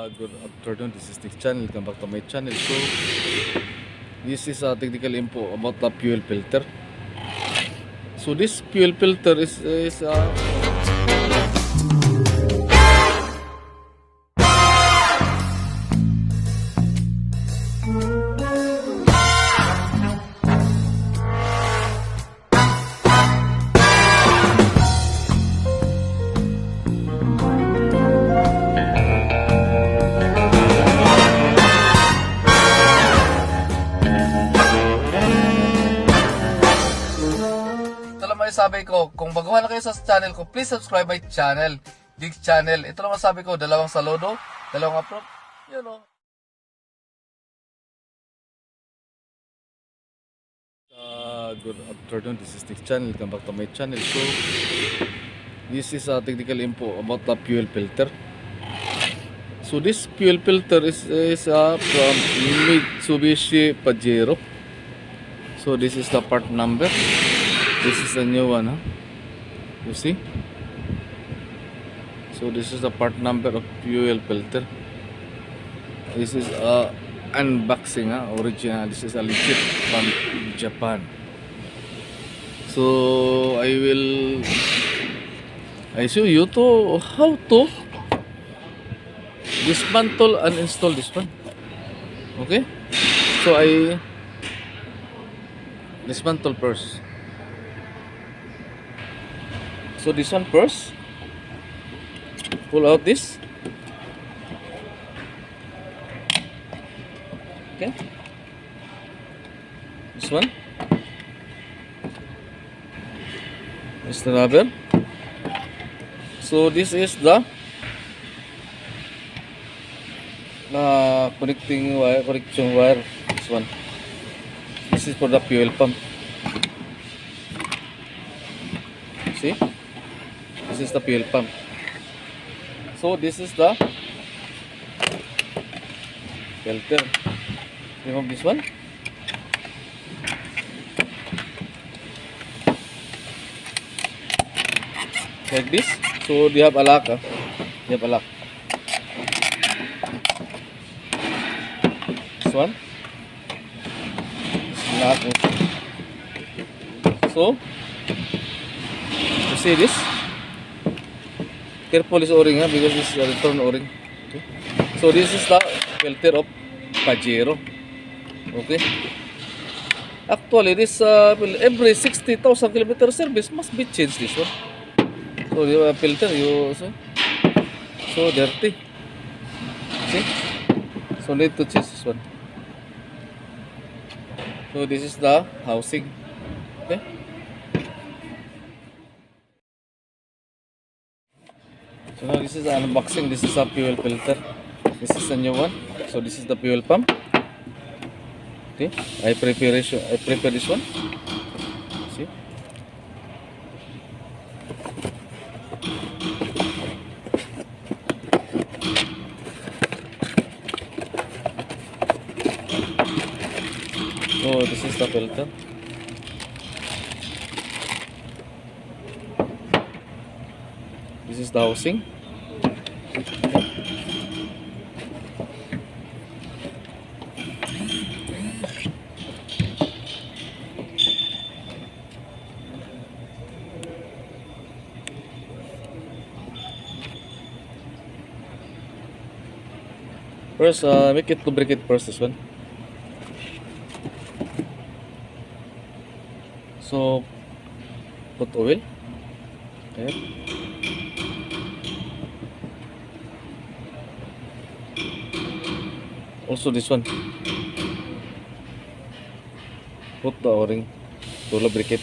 Good afternoon, this is Nick channel. Welcome back to my channel. So this is a technical info about the fuel filter. So this fuel filter is sabi ko, kung baguhan na kayo sa channel ko, please subscribe my channel, Dig channel. Ito lang masabi ko, dalawang saludo, dalawang upload, you know. Good afternoon, this is Dig channel. Welcome back to my channel. So this is a technical info about the fuel filter. So this fuel filter is from Mitsubishi Pajero. So this is the part number. This is a new one, huh? You see? So this is the part number of fuel filter. This is unboxing, huh? Original. This is a legit from Japan. So I show you to how to dismantle and install this one. Okay? So I dismantle first. So this one first, pull out this. Okay. This one. This is the rubber. So this is the connecting wire, connection wire. This one. This is for the fuel pump. See? This is the fuel pump. So this is the filter. Remove this one. Like this. So you have a lock. You have a lock. This one. This lock. So you see this. Careful this o-ring, because this is a return o-ring. Okay. So this is the filter of Pajero. Okay. Actually, this every 60,000 kilometer service must be changed. This one. So the filter so dirty. See? So need to change this one. So this is the housing. Okay. So now this is an unboxing. This is a fuel filter. This is a new one. So this is the fuel pump. Okay, I prepare this one. See. So this is the filter. This is the housing. First, make it lubricate first, this one. So, put oil. Okay. Also this one, put the o-ring to lubricate.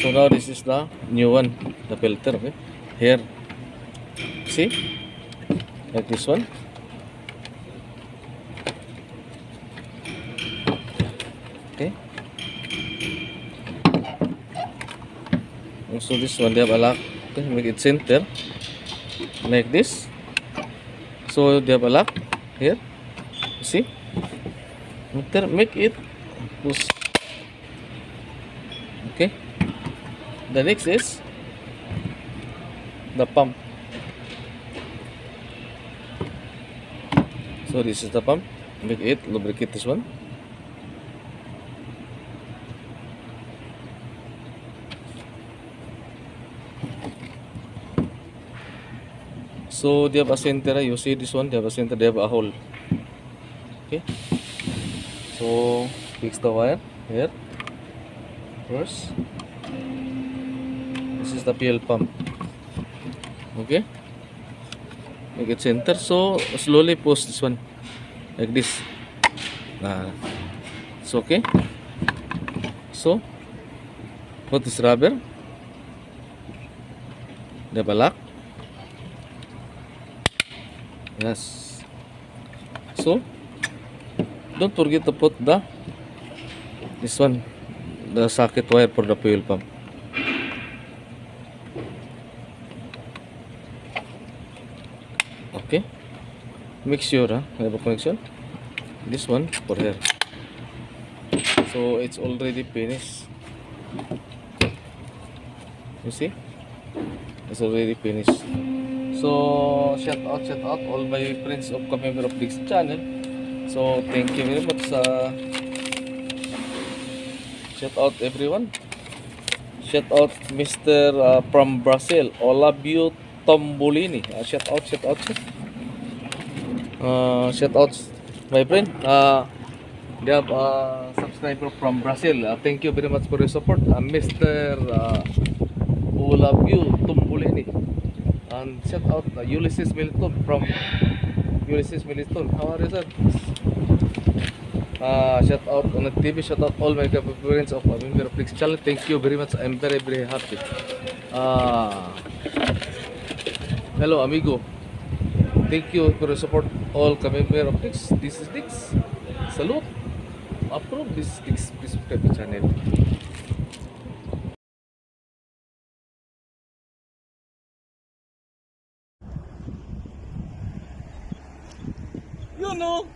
So now this is the new one, the filter. Okay, here, see, like this one. Okay. Also this one, they have a lock. Okay, make it center like this. So they have a lock here. See, make it push. Okay, The next is the pump. So this is the pump. Make it lubricate this one. So they have a center. You see this one, they have a center, they have a hole. Okay. So fix the wire here first. This is the fuel pump. Okay. Make it center. So slowly push this one like this. It's okay. So put this rubber. They have a lock. Yes. So don't forget to put this one, the socket wire for the fuel pump. Okay. Make sure we have a connection. This one for here. So it's already finished. You see? It's already finished. So shout out all my friends of member of this channel. So thank you very much. Shout out everyone. Shout out Mr. From Brazil, Olabio Tombolini. Shout out. Shout out my friend. They have a subscriber from Brazil. Thank you very much for your support, Mr. Olabio Tombolini. And shout out Ulysses Milton from Ulysses Milton. How are you, sir? Shout out on the TV. Shout out all my friends of member of this channel. Thank you very much. I'm very happy. Hello, amigo. Thank you for your support. All member of this. This is Dix. Salute. Approve this Dix. Please subscribe to channel. You know.